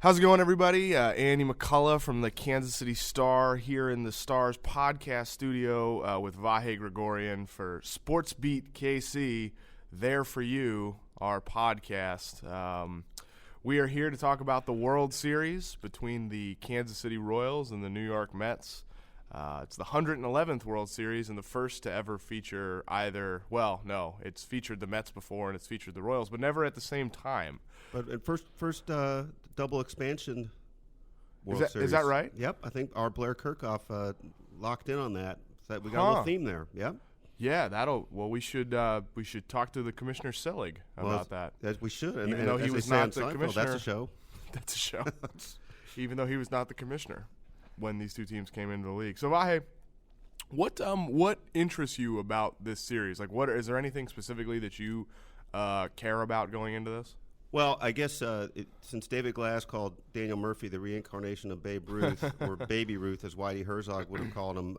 How's it going, everybody? Andy McCullough from the Kansas City Star here in the Star's podcast studio with Vahe Gregorian for Sports Beat KC, there for you, our podcast. We are here to talk about the World Series between the Kansas City Royals and the New York Mets. It's the 111th World Series and the first to ever feature either, well, no, it's featured the Mets before and it's featured the Royals, but never at the same time. But first double expansion World Series. Is that right? Yep, I think our Blair Kirchhoff locked in on that. So we got a little theme there. Yep. Yeah, we should talk to the Commissioner Selig about that. As we should. Even though he was not the commissioner. That's a show. That's a show. Even though he was not the commissioner when these two teams came into the league. So Vahe, what interests you about this series? Like, is there anything specifically that you care about going into this? Well, I guess since David Glass called Daniel Murphy the reincarnation of Babe Ruth, or Baby Ruth, as Whitey Herzog would have called him,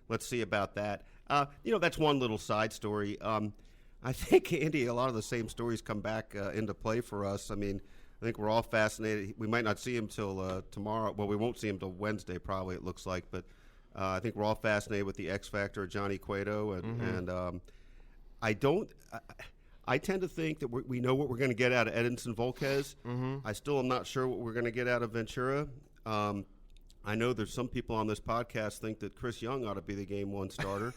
let's see about that. That's one little side story. I think, Andy, a lot of the same stories come back into play for us. I mean, I think we're all fascinated. We might not see him till tomorrow. Well, we won't see him till Wednesday, probably, it looks like. But I think we're all fascinated with the X Factor of Johnny Cueto. And I tend to think that we know what we're going to get out of Edinson Volquez. I still am not sure what we're going to get out of Ventura. I know there's some people on this podcast think that Chris Young ought to be the Game 1 starter.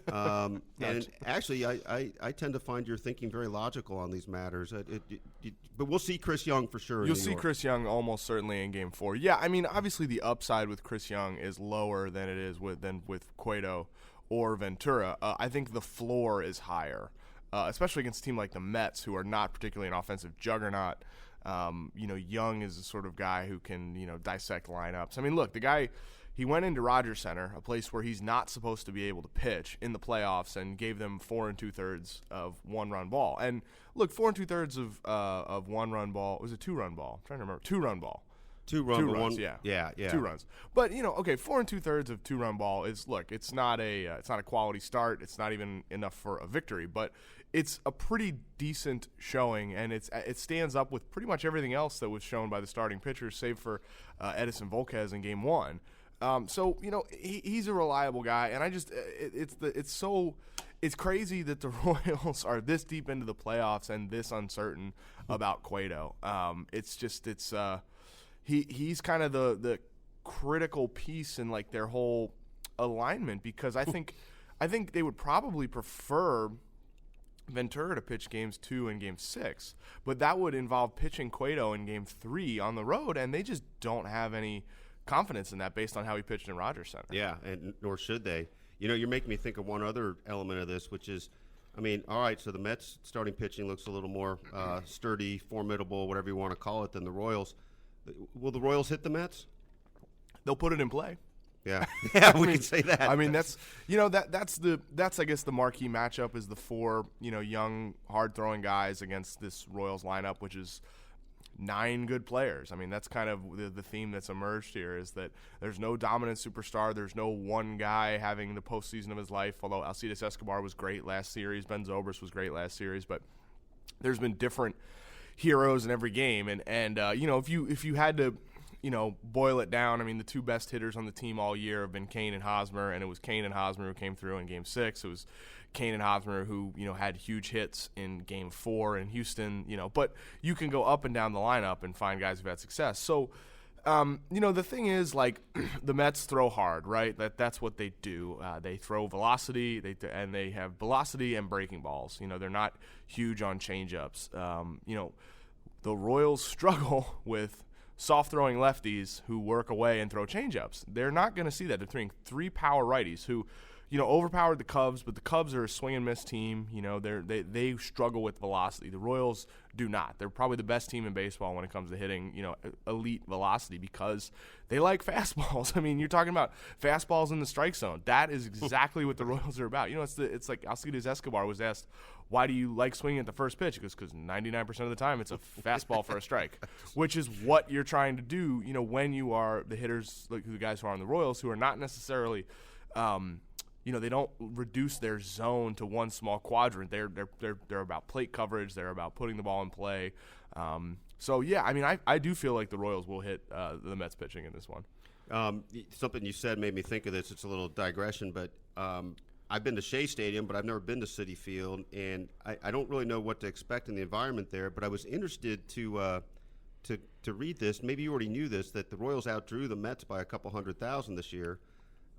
And actually, I tend to find your thinking very logical on these matters. But we'll see Chris Young for sure. You'll see Chris Young almost certainly in Game 4. Yeah, I mean, obviously the upside with Chris Young is lower than it is with Cueto or Ventura. I think the floor is higher. Especially against a team like the Mets, who are not particularly an offensive juggernaut. Young is the sort of guy who can, dissect lineups. I mean, look, the guy, he went into Rogers Center, a place where he's not supposed to be able to pitch in the playoffs, and gave them 4 2/3 of one-run ball. And look, 4 2/3 of one-run ball, was a 2-run ball? I'm trying to remember. 2-run ball. Two runs, yeah. 2 runs. But 4 2/3 of 2-run ball is, look, it's not a quality start. It's not even enough for a victory, but it's a pretty decent showing, and it stands up with pretty much everything else that was shown by the starting pitchers, save for Edinson Volquez in Game 1. He's a reliable guy, and it's crazy that the Royals are this deep into the playoffs and this uncertain about Cueto. He's kind of the critical piece in like their whole alignment, because I think they would probably prefer Ventura to pitch Games 2 and Game 6, but that would involve pitching Cueto in Game 3 on the road, and they just don't have any confidence in that based on how he pitched in Rogers Center. Yeah, and nor should they. You're making me think of one other element of this, which is, I mean, all right, so the Mets starting pitching looks a little more sturdy, formidable, whatever you want to call it, than the Royals. Will the Royals hit the Mets? They'll put it in play. Yeah, we can say that. I mean, that's I guess the marquee matchup is the 4 young, hard throwing guys against this Royals lineup, which is 9 good players. I mean, that's kind of the theme that's emerged here, is that there's no dominant superstar. There's no one guy having the postseason of his life. Although Alcides Escobar was great last series, Ben Zobrist was great last series, but there's been different heroes in every game, and if you had to boil it down, I mean, the 2 best hitters on the team all year have been Kane and Hosmer, and it was Kane and Hosmer who came through in Game 6. It was Kane and Hosmer who had huge hits in Game 4 in Houston. But you can go up and down the lineup and find guys who've had success. So, the thing is, like, the Mets throw hard, right? That's what they do. They throw velocity, and they have velocity and breaking balls. They're not huge on changeups. The Royals struggle with soft-throwing lefties who work away and throw changeups. They're not going to see that. They're throwing 3 power righties who, overpowered the Cubs, but the Cubs are a swing-and-miss team. They struggle with velocity. The Royals do not. They're probably the best team in baseball when it comes to hitting, elite velocity, because they like fastballs. I mean, you're talking about fastballs in the strike zone. That is exactly what the Royals are about. It's like Alcides Escobar was asked, why do you like swinging at the first pitch? He goes, because 99% of the time it's a fastball for a strike, which is what you're trying to do, when you are the hitters, like the guys who are on the Royals, who are not necessarily they don't reduce their zone to one small quadrant. They're about plate coverage. They're about putting the ball in play. So yeah, I mean, I do feel like the Royals will hit the Mets pitching in this one. Something you said made me think of this. It's a little digression, but I've been to Shea Stadium, but I've never been to Citi Field, and I don't really know what to expect in the environment there. But I was interested to read this. Maybe you already knew this, that the Royals outdrew the Mets by a couple 100,000 this year,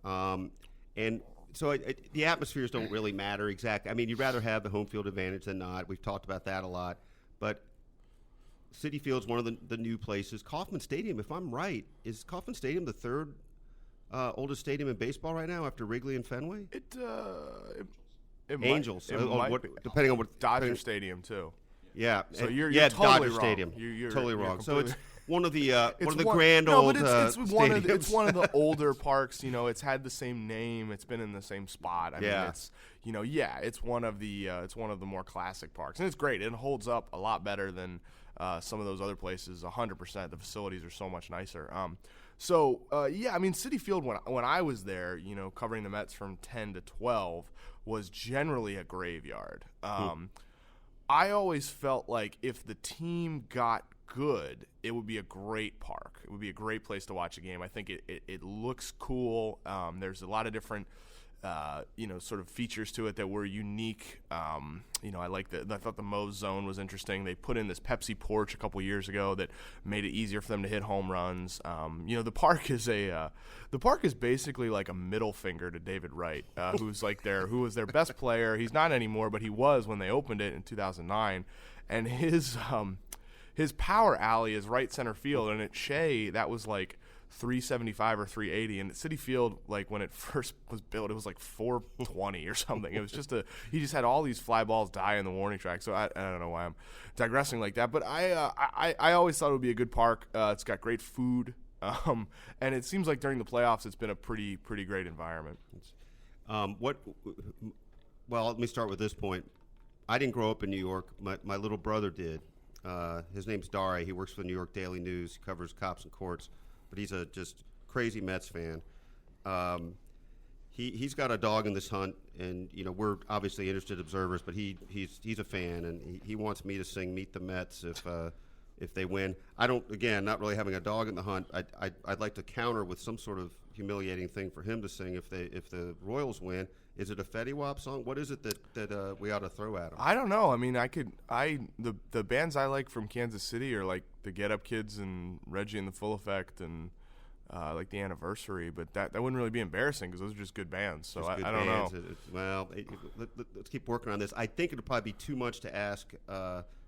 and so the atmospheres don't really matter exactly. I mean, you'd rather have the home field advantage than not. We've talked about that a lot, but Citi Field's one of the new places. Kauffman Stadium, if I'm right, is Kauffman Stadium the third oldest stadium in baseball right now after Wrigley and Fenway? It Angels, depending on what Dodger Stadium too. Yeah, so you're totally Dodger wrong. Stadium. You're totally wrong. You're so it's one of the it's grand old it's stadiums. It's one of the older parks. It's had the same name. It's been in the same spot. I mean, it's it's one of the more classic parks, and it's great. It holds up a lot better than some of those other places. 100%. The facilities are so much nicer. I mean, Citi Field when I was there, covering the Mets from 10 to 12 was generally a graveyard. I always felt like if the team got good, it would be a great park. It would be a great place to watch a game. I think it looks cool. There's a lot of different, sort of features to it that were unique. I thought the Moe's Zone was interesting. They put in this Pepsi porch a couple years ago that made it easier for them to hit home runs. The park is basically like a middle finger to David Wright, who was their best player. He's not anymore, but he was when they opened it in 2009. And his power alley is right center field, and at Shea that was like 375 or 380, and at Citi Field, like when it first was built, it was like 420 or something. It was he just had all these fly balls die in the warning track. So I don't know why I'm digressing like that, but I always thought it would be a good park. It's got great food, and it seems like during the playoffs it's been a pretty great environment. Well, let me start with this point. I didn't grow up in New York. My little brother did. His name's Dari. He works for the New York Daily News. He covers cops and courts. But he's a just crazy Mets fan. He's got a dog in this hunt, and we're obviously interested observers. But he's a fan, and he wants me to sing "Meet the Mets" if they win. I don't. Again, not really having a dog in the hunt. I'd like to counter with some sort of humiliating thing for him to sing if the Royals win. Is it a Fetty Wap song? What is it that we ought to throw at him? I don't know. I mean, the bands I like from Kansas City are like the Get Up Kids and Reggie and the Full Effect and like the Anniversary, but that wouldn't really be embarrassing because those are just good bands. So I don't know. Let's keep working on this. I think it would probably be too much to ask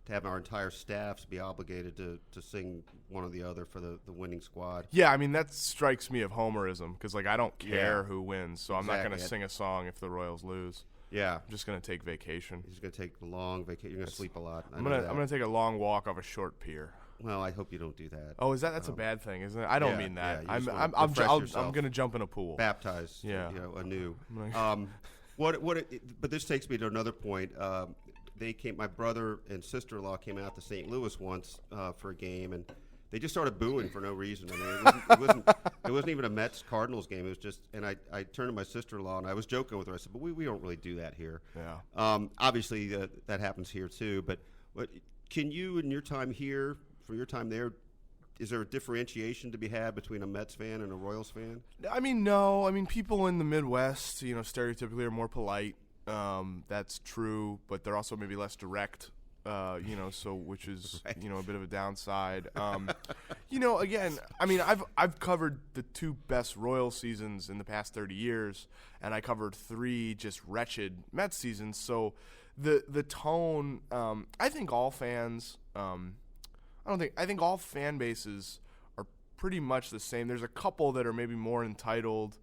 to have our entire staffs be obligated to sing one or the other for the winning squad. Yeah, I mean, that strikes me of homerism because, I don't care who wins, so I'm not going to sing a song if the Royals lose. Yeah. I'm just going to take vacation. He's going to take a long vacation. You're going to sleep a lot. I'm going to take a long walk off a short pier. Well, I hope you don't do that. Oh, that's a bad thing, isn't it? I don't mean that. Yeah, I'm going to jump in a pool. Baptize, anew. But this takes me to another point. My brother and sister-in-law came out to St. Louis once for a game, and they just started booing for no reason. I mean, it wasn't even a Mets-Cardinals game. It was just, and I turned to my sister-in-law, and I was joking with her. I said, but we don't really do that here. Yeah. Obviously, that happens here, too. But can you, in your time here, from your time there, is there a differentiation to be had between a Mets fan and a Royals fan? I mean, no. I mean, people in the Midwest, stereotypically are more polite. That's true, but they're also maybe less direct, which is, right. A bit of a downside. Again, I mean, I've covered the two best Royals seasons in the past 30 years, and I covered 3 just wretched Mets seasons. So the tone, I think all fans, I think all fan bases are pretty much the same. There's a couple that are maybe more entitled,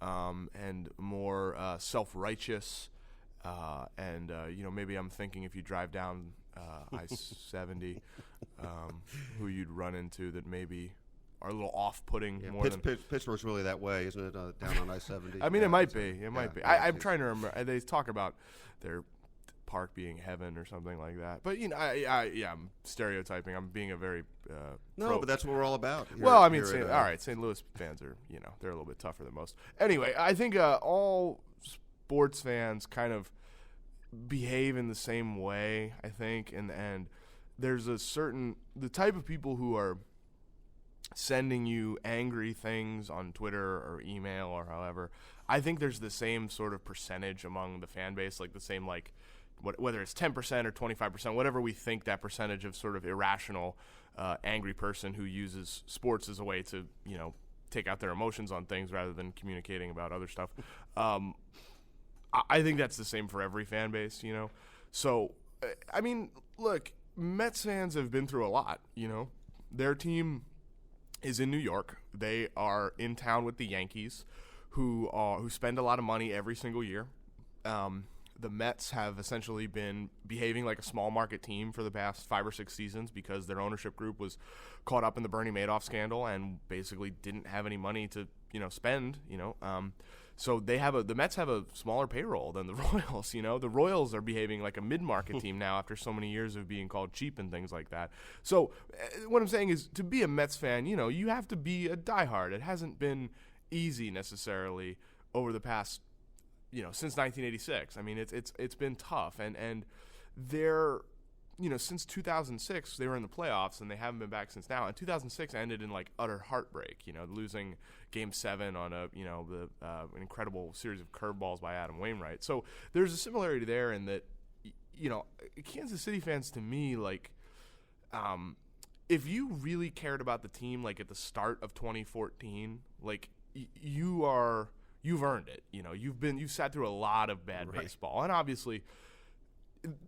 and more self-righteous. Maybe I'm thinking if you drive down I-70, who you'd run into that maybe are a little off-putting. Yeah, Pittsburgh's really that way, isn't it? Down on I-70. I mean, it might be. It might be. I'm trying to remember. They talk about their park being heaven or something like that. But I'm stereotyping. I'm being a very but that's what we're all about. Well, I mean, all right, St. Louis fans are they're a little bit tougher than most. Anyway, I think all sports fans kind of behave in the same way, I think, and there's the type of people who are sending you angry things on Twitter or email or however. I think there's the same sort of percentage among the fan base, like the same, like, whether it's 10% or 25%, whatever we think that percentage of sort of irrational, angry person who uses sports as a way to, take out their emotions on things rather than communicating about other stuff. I think that's the same for every fan base, So, I mean, look, Mets fans have been through a lot, Their team is in New York. They are in town with the Yankees, who spend a lot of money every single year. The Mets have essentially been behaving like a small market team for the past 5 or 6 seasons because their ownership group was caught up in the Bernie Madoff scandal and basically didn't have any money to spend. So the Mets have a smaller payroll than the Royals. The Royals are behaving like a mid-market team now after so many years of being called cheap and things like that. So what I'm saying is, to be a Mets fan, you have to be a diehard. It hasn't been easy necessarily over the past, since 1986. I mean, it's been tough, and they're, since 2006 they were in the playoffs and they haven't been back since now. And 2006 ended in like utter heartbreak, losing Game 7 on an incredible series of curveballs by Adam Wainwright. So there's a similarity there in that, Kansas City fans, to me, like, if you really cared about the team, like at the start of 2014, like you've earned it. You've sat through a lot of bad baseball, and obviously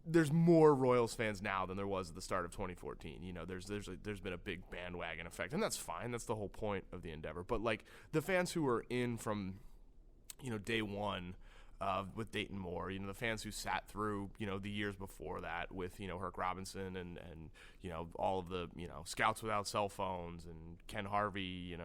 there's more Royals fans now than there was at the start of 2014. There's been a big bandwagon effect, and that's fine. That's the whole point of the endeavor. But like the fans who were in from, day one, with Dayton Moore, the fans who sat through, the years before that with, Herc Robinson and all of the, scouts without cell phones and Ken Harvey,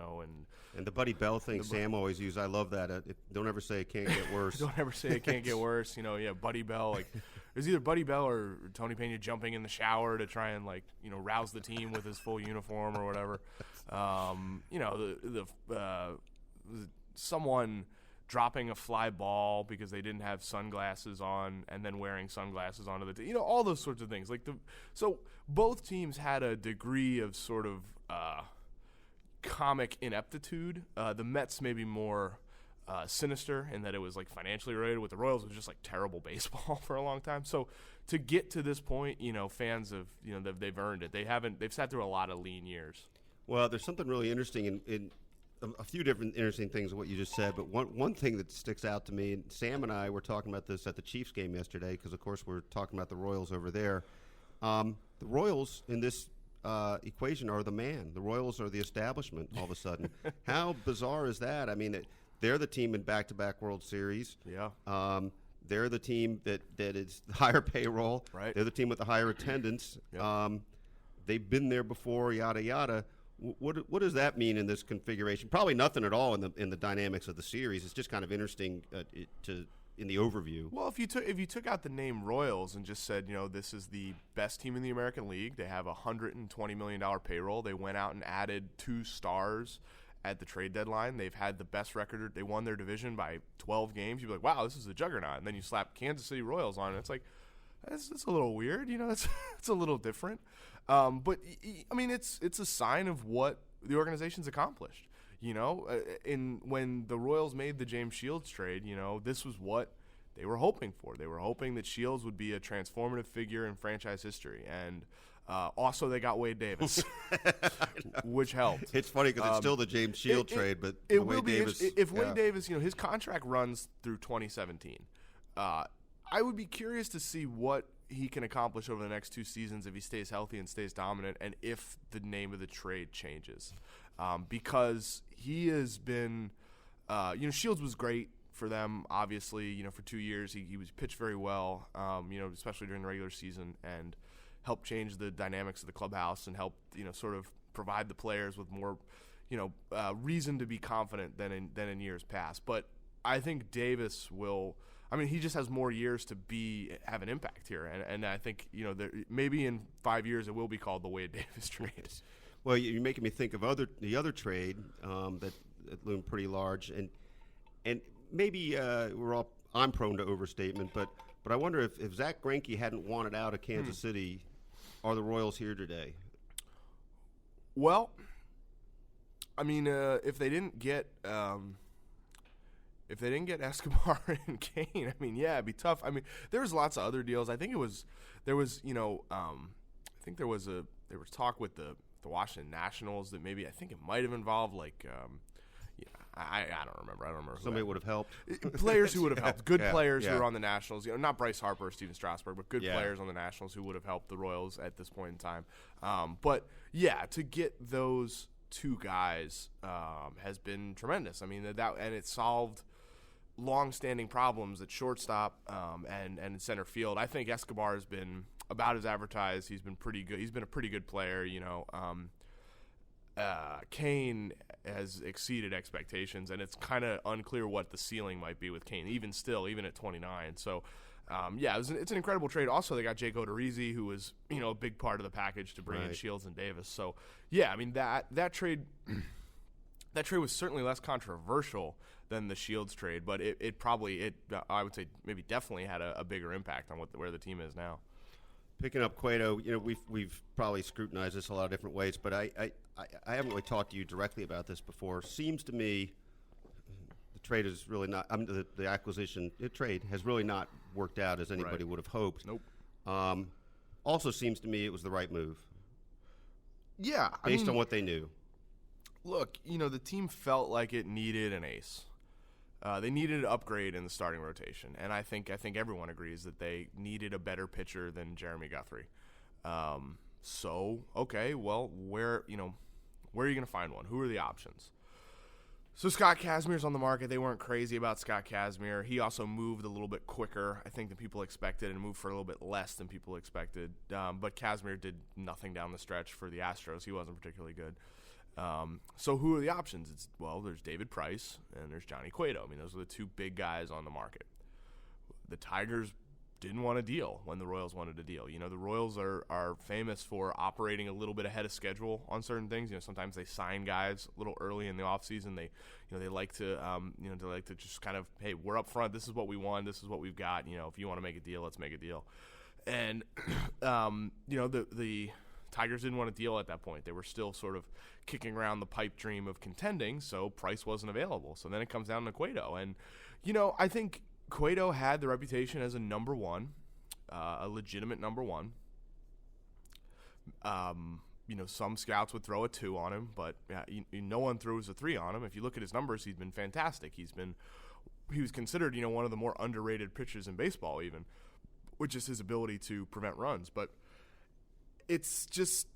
and the Buddy Bell thing Sam always used. I love that. Don't ever say it can't get worse. Don't ever say it can't get worse. Buddy Bell, like it was either Buddy Bell or Tony Pena jumping in the shower to try and rouse the team with his full uniform or whatever. Someone dropping a fly ball because they didn't have sunglasses on and then wearing sunglasses onto the team. All those sorts of things. So both teams had a degree of sort of comic ineptitude. The Mets maybe more sinister in that it was like financially related. With the Royals, it was just like terrible baseball for a long time. So to get to this point, fans have, they've earned it. They've sat through a lot of lean years. Well, there's something really interesting in a few different interesting things of what you just said, but one thing that sticks out to me, and Sam and I were talking about this at the Chiefs game yesterday, because of course we're talking about the Royals over there. The Royals in this equation are the man. The Royals are the establishment all of a sudden. How bizarre is that? I mean, they're the team in back-to-back World Series. Yeah. They're the team that is the higher payroll. Right. They're the team with the higher attendance. Yep. They've been there before, yada, yada. What does that mean in this configuration? Probably nothing at all in the dynamics of the series. It's just kind of interesting in the overview. Well, if you took out the name Royals and just said, this is the best team in the American League, they have a $120 million payroll. They went out and added 2 stars at the trade deadline. They've had the best record. They won their division by 12 games. You'd be like, wow, this is a juggernaut. And then you slap Kansas City Royals on it. It's like, that's a little weird. It's a little different. But I mean, it's a sign of what the organization's accomplished. When the Royals made the James Shields trade, this was what they were hoping for. They were hoping that Shields would be a transformative figure in franchise history, and also they got Wade Davis, which helped. It's funny because it's still the James Shields trade, but it will be Davis, if Wade Davis, his contract runs through 2017. I would be curious to see what he can accomplish over the next 2 seasons if he stays healthy and stays dominant, and if the name of the trade changes. Because he has been, Shields was great for them, obviously, for 2 years. He was pitched very well, especially during the regular season, and helped change the dynamics of the clubhouse and helped, sort of provide the players with more, reason to be confident than in years past. But I think Davis will. I mean, he just has more years to have an impact here, and I think maybe in 5 years it will be called the Wade Davis trade. Well, you're making me think of the other trade that loomed pretty large, and maybe I'm prone to overstatement, but I wonder if Zach Greinke hadn't wanted out of Kansas City are the Royals here today? Well, I mean, if they didn't get Escobar and Kane, I mean, yeah, it'd be tough. I mean, there was lots of other deals. I think there was talk with the Washington Nationals that maybe, I think it might have involved I don't remember. Somebody would have helped. Players who would have helped. Good players yeah. who are on the Nationals. Not Bryce Harper or Steven Strasburg, but good players on the Nationals who would have helped the Royals at this point in time. But, yeah, to get those two guys has been tremendous. I mean, and it solved long-standing problems at shortstop and in center field. I think Escobar has been about as advertised. He's been pretty good. He's been a pretty good player, Kane has exceeded expectations, and it's kind of unclear what the ceiling might be with Kane, even at 29. So, it's an incredible trade. Also, they got Jake Odorizzi, who was, a big part of the package to bring in Shields and Davis. So, yeah, I mean, that trade was certainly less controversial than the Shields trade, but it probably I would say maybe definitely had a bigger impact on where the team is now. Picking up Cueto, we've probably scrutinized this a lot of different ways, but I haven't really talked to you directly about this before. Seems to me the trade is really not. The acquisition trade has really not worked out as anybody would have hoped. Nope. Also, seems to me it was the right move. Yeah, based on what they knew. Look, the team felt like it needed an ace. They needed an upgrade in the starting rotation, and I think everyone agrees that they needed a better pitcher than Jeremy Guthrie. So, okay, well, where are you going to find one? Who are the options? So Scott Kazmir's on the market. They weren't crazy about Scott Kazmir. He also moved a little bit quicker, I think, than people expected, and moved for a little bit less than people expected. But Kazmir did nothing down the stretch for the Astros. He wasn't particularly good. So who are the options? There's David Price and there's Johnny Cueto. I mean, those are the two big guys on the market. The Tigers didn't want a deal when the Royals wanted a deal. The Royals are famous for operating a little bit ahead of schedule on certain things. Sometimes they sign guys a little early in the offseason. They like to just kind of, hey, we're up front. This is what we want. This is what we've got. If you want to make a deal, let's make a deal. And the Tigers didn't want a deal at that point. They were still sort of kicking around the pipe dream of contending, so Price wasn't available. So then it comes down to Cueto. And, I think Cueto had the reputation as a number one, a legitimate number one. Some scouts would throw a 2 on him, but no one throws a 3 on him. If you look at his numbers, he's been fantastic. He was considered, one of the more underrated pitchers in baseball even, which is his ability to prevent runs. But it's just,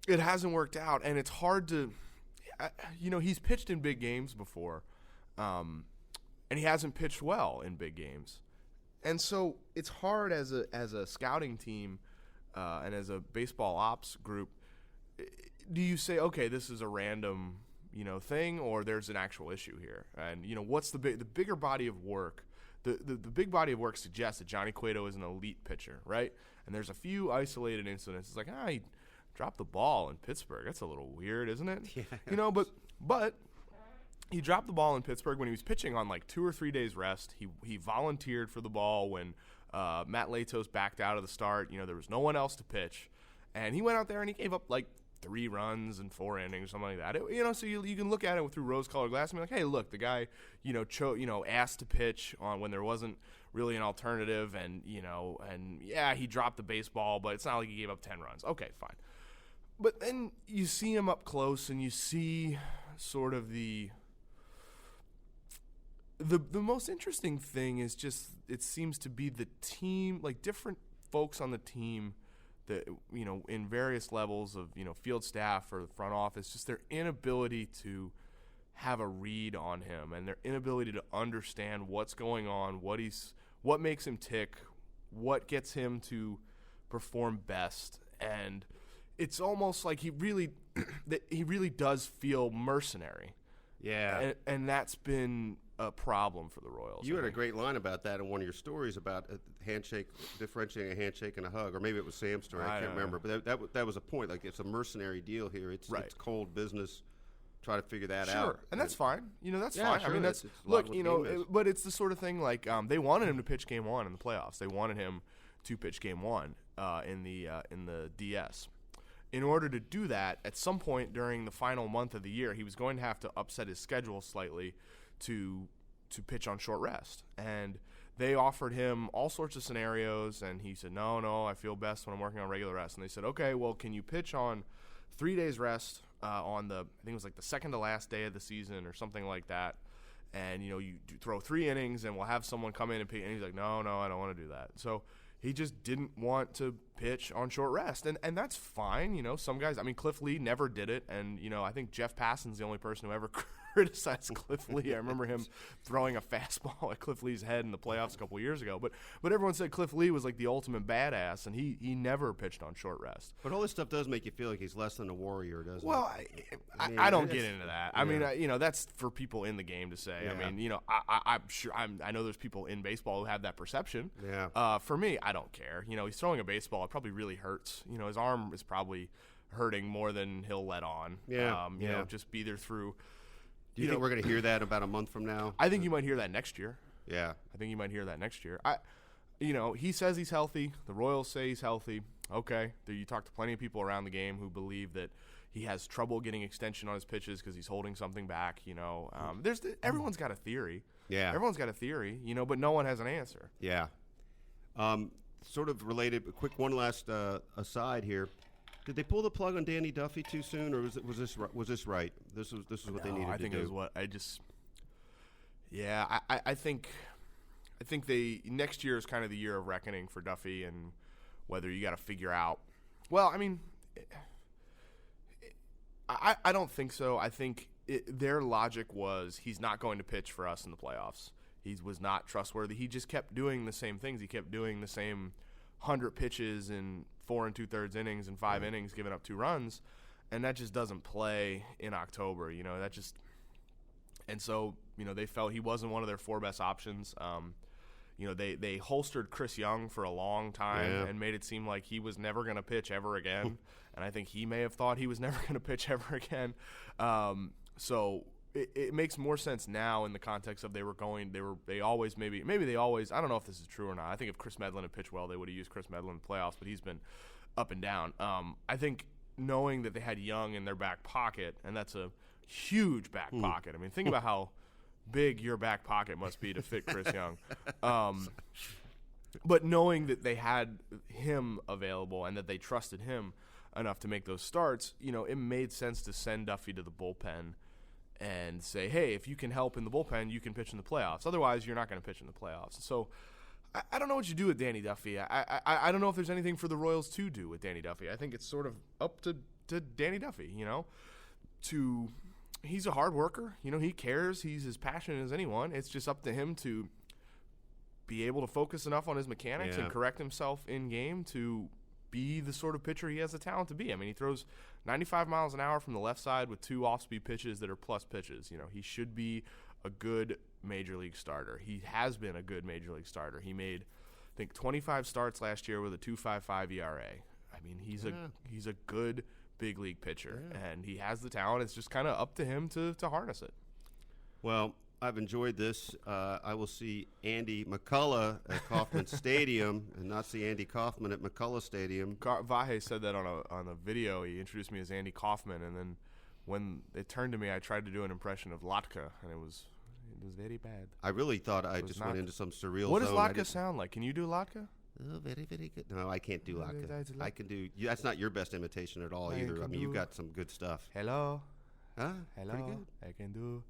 it hasn't worked out, and it's hard to, he's pitched in big games before, and he hasn't pitched well in big games. And so it's hard as a scouting team and as a baseball ops group. Do you say, okay, this is a random, thing, or there's an actual issue here? And, what's the bigger body of work? The big body of work suggests that Johnny Cueto is an elite pitcher, right? And there's a few isolated incidents. It's like, he dropped the ball in Pittsburgh. That's a little weird, isn't it? Yeah. But he dropped the ball in Pittsburgh when he was pitching on like 2 or 3 days rest. He volunteered for the ball when Matt Latos backed out of the start. There was no one else to pitch. And he went out there and he gave up like 3 runs in 4 innings, something like that. So you can look at it through rose-colored glass and be like, hey, look, the guy, asked to pitch on when there wasn't really an alternative, and he dropped the baseball, but it's not like he gave up 10 runs. Okay, fine. But then you see him up close, and you see sort of the most interesting thing is just, it seems to be the team, like different folks on the team that, in various levels of, field staff or the front office, just their inability to have a read on him and their inability to understand what's going on, what makes him tick, what gets him to perform best. And it's almost like he really does feel mercenary. Yeah. And that's been a problem for the Royals. You had a great line about that in one of your stories about a handshake, differentiating a handshake and a hug, or maybe it was Sam's story. I can't remember. But that was a point. Like, it's a mercenary deal here. It's cold business. Try to figure that out. Sure, and that's fine. That's yeah, fine. Sure. I mean, that's but it's the sort of thing like they wanted him to pitch Game 1 in the playoffs. They wanted him to pitch Game 1, in the DS. In order to do that, at some point during the final month of the year, he was going to have to upset his schedule slightly to pitch on short rest. And they offered him all sorts of scenarios, and he said, no, I feel best when I'm working on regular rest. And they said, okay, well, can you pitch on 3 days rest on I think it was like the second to last day of the season or something like that. And, you throw 3 innings, and we'll have someone come in and pitch. And he's like, no, I don't want to do that. So he just didn't want to pitch on short rest. And that's fine. Some guys, Cliff Lee never did it. And, I think Jeff Passan's the only person who ever criticized Cliff Lee. I remember him throwing a fastball at Cliff Lee's head in the playoffs a couple years ago. But everyone said Cliff Lee was like the ultimate badass, and he never pitched on short rest. But all this stuff does make you feel like he's less than a warrior, doesn't it? Well, I don't get into that. Yeah. That's for people in the game to say. Yeah. I'm sure I know there's people in baseball who have that perception. Yeah. For me, I don't care. He's throwing a baseball. It probably really hurts. His arm is probably hurting more than he'll let on. Yeah. Just be there through. Do you think we're going to hear that about a month from now? I think you might hear that next year. Yeah. I think you might hear that next year. He says he's healthy. The Royals say he's healthy. Okay. You talk to plenty of people around the game who believe that he has trouble getting extension on his pitches because he's holding something back. Everyone's got a theory. Yeah. Everyone's got a theory, but no one has an answer. Yeah. Sort of related, quick one last aside here. Did they pull the plug on Danny Duffy too soon, or was this right? This is what they needed to do. I think it was what I just. Yeah, I think they next year is kind of the year of reckoning for Duffy, and whether you got to figure out. Well, I don't think so. I think their logic was he's not going to pitch for us in the playoffs. He was not trustworthy. He just kept doing the same things. He kept doing the same 100 pitches in 4 2/3 innings and 5 innings, giving up 2 runs, and that just doesn't play in October. And so they felt he wasn't one of their 4 best options. They holstered Chris Young for a long time and made it seem like he was never going to pitch ever again, and I think he may have thought he was never going to pitch ever again. So it makes more sense now in the context of they always I don't know if this is true or not. I think if Chris Medlin had pitched well, they would have used Chris Medlin in the playoffs, but he's been up and down. I think knowing that they had Young in their back pocket, and that's a huge back pocket. Think about how big your back pocket must be to fit Chris Young. But knowing that they had him available and that they trusted him enough to make those starts, it made sense to send Duffy to the bullpen and say, hey, if you can help in the bullpen, you can pitch in the playoffs. Otherwise, you're not going to pitch in the playoffs. So I don't know what you do with Danny Duffy. I don't know if there's anything for the Royals to do with Danny Duffy. I think it's sort of up to Danny Duffy, he's a hard worker. He cares. He's as passionate as anyone. It's just up to him to be able to focus enough on his mechanics and correct himself in game to be the sort of pitcher he has the talent to be. He throws 95 miles an hour from the left side with 2 off-speed pitches that are plus pitches. He should be a good major league starter. He has been a good major league starter. He made, I think, 25 starts last year with a 2.55 ERA. He's a good big league pitcher, and he has the talent. It's just kind of up to him to harness it. Well, I've enjoyed this. I will see Andy McCullough at Kauffman Stadium and not see Andy Kaufman at McCullough Stadium. Vahe said that on a video. He introduced me as Andy Kaufman, and then when it turned to me, I tried to do an impression of Latka, and it was very bad. I really thought I just went into some surreal What zone. does Latka sound like? Can you do Latka? Oh, very, very good. No, I can't do Latka. I can do. That's not your best imitation at all either. You've got some good stuff. Hello. Huh? Hello. Pretty good. I can do.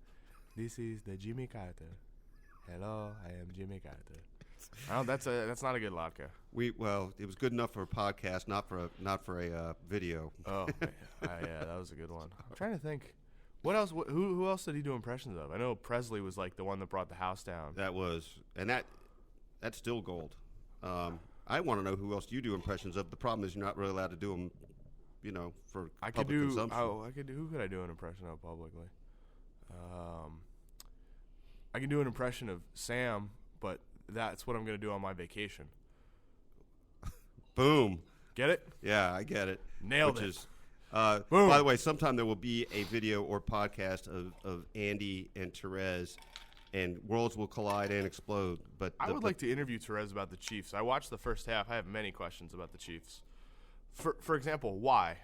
This is the Jimmy Carter. Hello, I am Jimmy Carter. Oh, that's not a good Latka. Well, it was good enough for a podcast, not for a video. Oh, yeah, that was a good one. I'm trying to think. What else? Who else did he do impressions of? I know Presley was like the one that brought the house down. That was, and that's still gold. I want to know who else you do impressions of. The problem is you're not really allowed to do them, for public consumption. Who could I do an impression of publicly? I can do an impression of Sam, but that's what I'm going to do on my vacation. Boom. Get it? Yeah, I get it. Nailed it. Boom. By the way, sometime there will be a video or podcast of Andy and Therese and worlds will collide and explode. But I would like to interview Therese about the Chiefs. I watched the first half. I have many questions about the Chiefs. For example, why?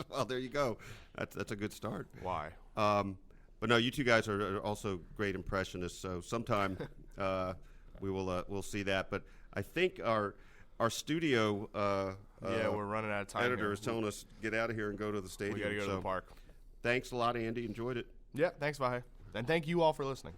Well, there you go. That's a good start. Why? But no, you two guys are also great impressionists. So sometime we'll see that. But I think our studio we're running out of time. editor here. is telling us get out of here and go to the stadium. We got to go to the park. Thanks a lot, Andy. Enjoyed it. Yeah, thanks, Vahe. And thank you all for listening.